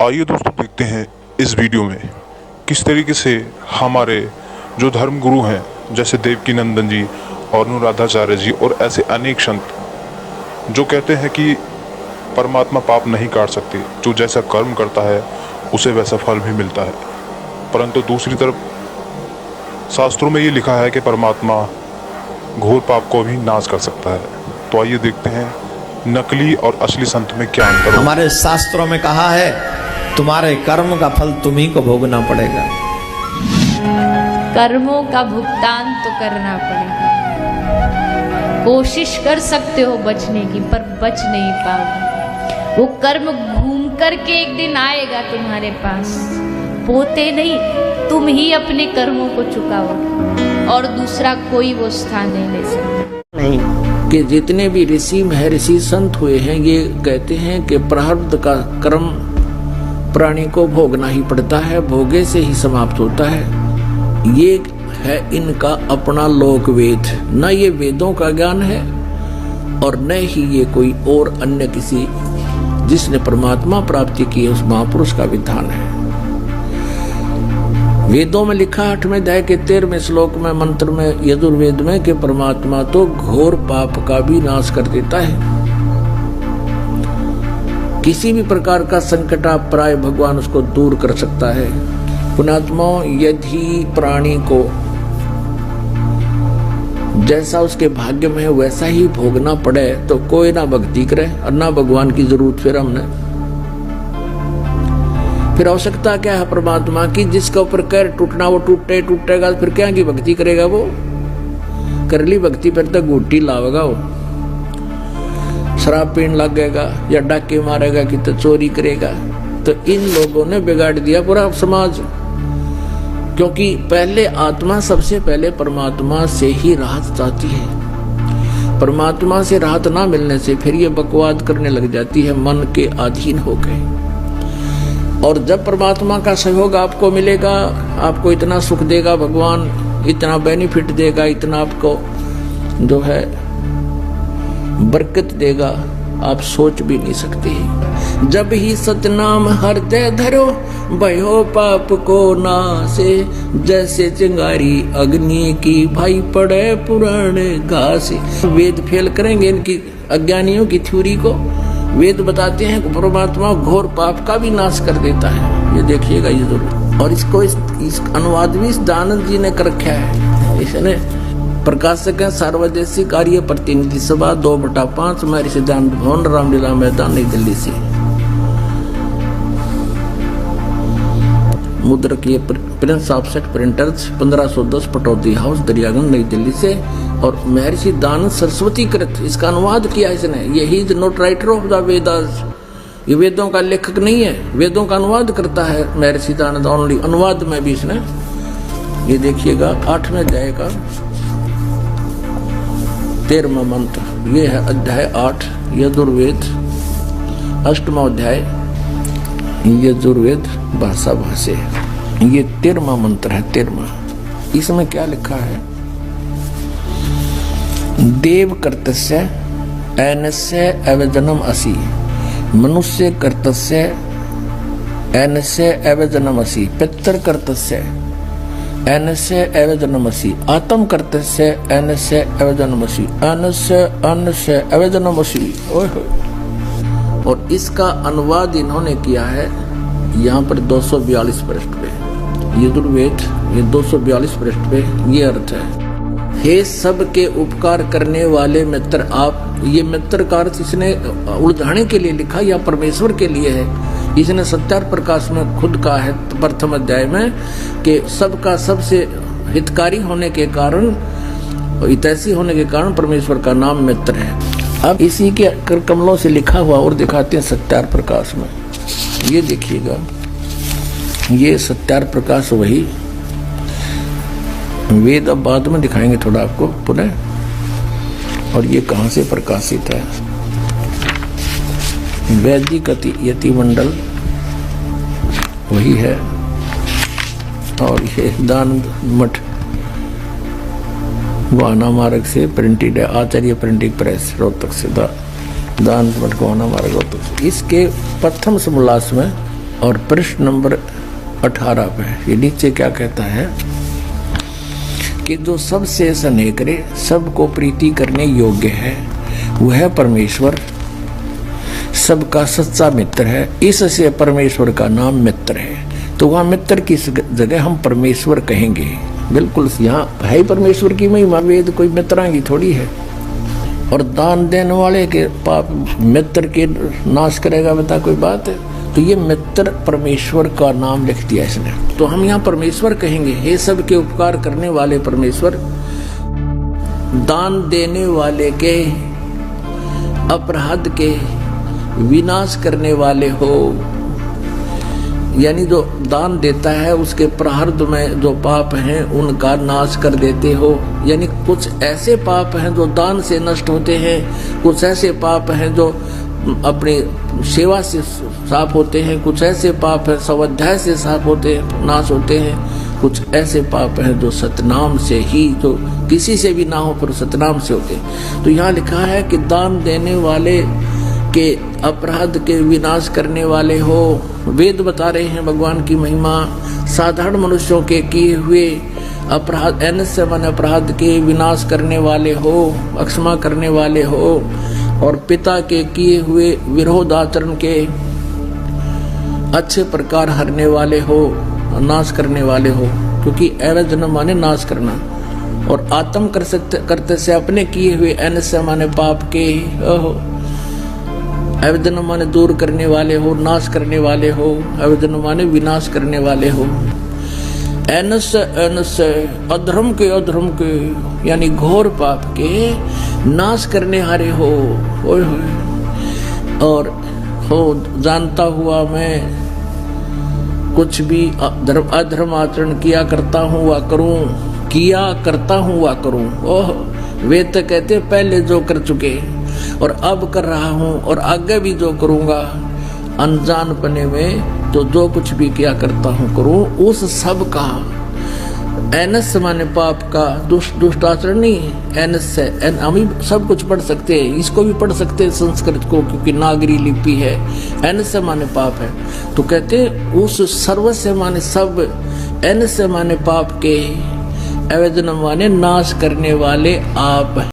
आइए दोस्तों देखते हैं इस वीडियो में किस तरीके से हमारे जो धर्म गुरु हैं जैसे देवकीनंदन जी और अनुराधाचार्य जी और ऐसे अनेक संत जो कहते हैं कि परमात्मा पाप नहीं काट सकती, जो जैसा कर्म करता है उसे वैसा फल भी मिलता है। परंतु दूसरी तरफ शास्त्रों में ये लिखा है कि परमात्मा घोर पाप को भी नाश कर सकता है। तो आइए देखते हैं नकली और असली संत में क्या अंतर है। हमारे शास्त्रों में कहा है तुम्हारे कर्म का फल तुम्ही को भोगना पड़ेगा। कर्मों का भुगतान तो करना पड़ेगा। कोशिश कर सकते हो बचने की, पर बच नहीं पाओगे। वो कर्म घूम करके एक दिन आएगा तुम्हारे पास। पोते नहीं, तुम ही अपने कर्मों को चुकाओगे और दूसरा कोई वो स्थान नहीं ले सकता। नहीं कि जितने भी ऋषि महर्षि संत हुए हैं ये कहते हैं कि प्रारब्ध का कर्म प्राणी को भोगना ही पड़ता है, भोगे से ही समाप्त होता है। ये है इनका अपना लोक वेद, न ये वेदों का ज्ञान है और न ही ये कोई और अन्य किसी जिसने परमात्मा प्राप्ति की उस महापुरुष का विधान है। वेदों में लिखा 8वें अध्याय के 13वें श्लोक में मंत्र में यजुर्वेद में कि परमात्मा तो घोर पाप का भी नाश कर देता है। किसी भी प्रकार का संकट आप प्राय भगवान उसको दूर कर सकता है। पुणात्मा यदि प्राणी को जैसा उसके भाग्य में है वैसा ही भोगना पड़े तो कोई ना भक्ति करे और ना भगवान की जरूरत फिर हमने। फिर आवश्यकता क्या है परमात्मा की? जिसके ऊपर कैर टूटना वो टूटेगा, फिर क्या की भक्ति करेगा? वो कर ली भक्ति फिर तक गुट्टी लावेगा, वो शराब पीने लगेगा या डाके मारेगा कि तो चोरी करेगा। तो इन लोगों ने बिगाड़ दिया पूरा समाज, क्योंकि पहले आत्मा सबसे पहले परमात्मा से ही राहत चाहती है। परमात्मा से राहत ना मिलने से फिर ये बकवाद करने लग जाती है, मन के अधीन हो गए। और जब परमात्मा का सहयोग आपको मिलेगा, आपको इतना सुख देगा भगवान, इतना बेनिफिट देगा, इतना आपको जो है बरकत देगा, आप सोच भी नहीं सकते। जब ही सतनाम हृदय धरो भयो पाप को नासे, जैसे चिंगारी अग्नि की भाई पड़े पुराने घासे। वेद फेल करेंगे इनकी अज्ञानियों की थ्योरी को। वेद बताते हैं कि परमात्मा घोर पाप का भी नाश कर देता है, ये देखिएगा ये जरूर। और इसको इस अनुवाद भी दानंद जी ने कर रखा है। इसने प्रकाशक है सार्वदेशिक कार्य प्रतिनिधि सभा 2/5 मेरे सिद्धांत भवन रामलीला मैदान नई दिल्ली से। मुद्रक ये Prince offset printers 1510 Pataudi house Daryaganj नई दिल्ली से। और महर्षि दानंद सरस्वती कृत इसका अनुवाद किया इसने। यही is not writer of the Vedas, ये वेदों का लेखक नहीं है, वेदों का अनुवाद करता है महर्षि दानंद ओनली। अनुवाद में भी इसने ये देखिएगा 8वें अध्याय का 13वां मंत्र, ये है अध्याय 8 यजुर्वेद 8वां अध्याय यजुर्वेद भाषा भाष्य, ये 13वां मंत्र है 13वां। इसमें क्या लिखा है? देव कर्तस्य ऐनस्य अवजनम असि, मनुष्य कर्तस्य ऐनस्य अवजनम असि, पितर कर्तस्य ऐनस्य अवजनम असि, आत्म कर्तस्य ऐनस्य अवजनम असि, अन्नस्य अवजनम असि। और इसका अनुवाद इन्होंने किया है यहाँ पर 242 पृष्ठ पे यजुर्वेद, ये 242 पृष्ठ पे ये अर्थ है। हे सबके उपकार करने वाले मित्र आप, ये मित्र का अर्थ इसने उलझाने के लिए लिखा या परमेश्वर के लिए है। इसने सत्यार्थ प्रकाश में खुद कहा है प्रथम अध्याय में कि सबका सबसे हितकारी होने के कारण, हितैषी होने के कारण परमेश्वर का नाम मित्र है। अब इसी के कमलों से लिखा हुआ और दिखाते हैं सत्यार्थ प्रकाश में, ये देखिएगा, ये सत्यार्थ प्रकाश वही वेद अब बाद में दिखाएंगे थोड़ा आपको पुनः। और ये कहाँ से प्रकाशित है? वैदिक यति मंडल वही है। और ये दानंद मठ वाना मार्ग से प्रिंटेड है, आचार्य प्रिंटिंग प्रेस रोहतक से, दानंद मठ वाना मार्ग रोहतक। इसके प्रथम समोल्लास में और प्रश्न नंबर 18 पे ये नीचे क्या कहता है कि जो सबसे स्नेह करे, सबको प्रीति करने योग्य है, वह परमेश्वर सबका सच्चा मित्र है। इससे परमेश्वर का नाम मित्र है। तो वहाँ मित्र की जगह हम परमेश्वर कहेंगे। बिल्कुल यहाँ है ही परमेश्वर की महिमा, वेद कोई मित्रा की थोड़ी है। और दान देने वाले के पाप मित्र के नाश करेगा, बता कोई बात है? तो ये मित्र परमेश्वर का नाम लिख दिया इसने। तो हम यहाँ परमेश्वर कहेंगे, हे सबके उपकार करने वाले परमेश्वर, दान देने वाले के अपराध के विनाश करने वाले हो। यानी जो दान देता है उसके प्रारब्ध में जो पाप हैं उनका नाश कर देते हो। यानी कुछ ऐसे पाप हैं जो दान से नष्ट होते हैं, कुछ ऐसे पाप हैं जो अपनी सेवा से साफ होते हैं, कुछ ऐसे पाप हैं स्वाध्याय से साफ होते हैं, नाश होते हैं, कुछ ऐसे पाप हैं जो सतनाम से ही, जो किसी से भी ना हो पर सतनाम से होते हैं। तो यहाँ लिखा है कि दान देने वाले के अपराध के विनाश करने वाले हो। वेद बता रहे हैं भगवान की महिमा। साधारण मनुष्यों के किए हुए अपराध, एनस्य मन अपराध के विनाश करने वाले हो, अक्षमा करने वाले हो। और पिता के किए हुए विरोध आचरण के अच्छे प्रकार हरने वाले हो, नाश करने वाले हो। क्योंकि एवजन माने नाश करना, और आत्म करते से अपने किए हुए एनस्य माने पाप के अवदन माने दूर करने वाले हो, नाश करने वाले हो। अवदन माने विनाश करने वाले हो। एनस अधर्म के यानी घोर पाप के नाश करने हारे हो। और हो जानता हुआ मैं कुछ भी अधर्म आचरण किया करता हूँ वा करूँ। ओह, वे तो कहते पहले जो कर चुके और अब कर रहा हूँ और आगे भी जो करूँगा, अनजानपने में तो जो कुछ भी किया करता हूँ करूँ, उस सब का एनस माने पाप का, दुष्ट आचरण नहीं, एनस से हम सब कुछ पढ़ सकते हैं, इसको भी पढ़ सकते हैं संस्कृत को, क्योंकि नागरी लिपि है। एनस माने पाप है, तो कहते उस सर्वस्य माने सब, एनस माने पाप के, अवैधन माने नाश करने वाले आप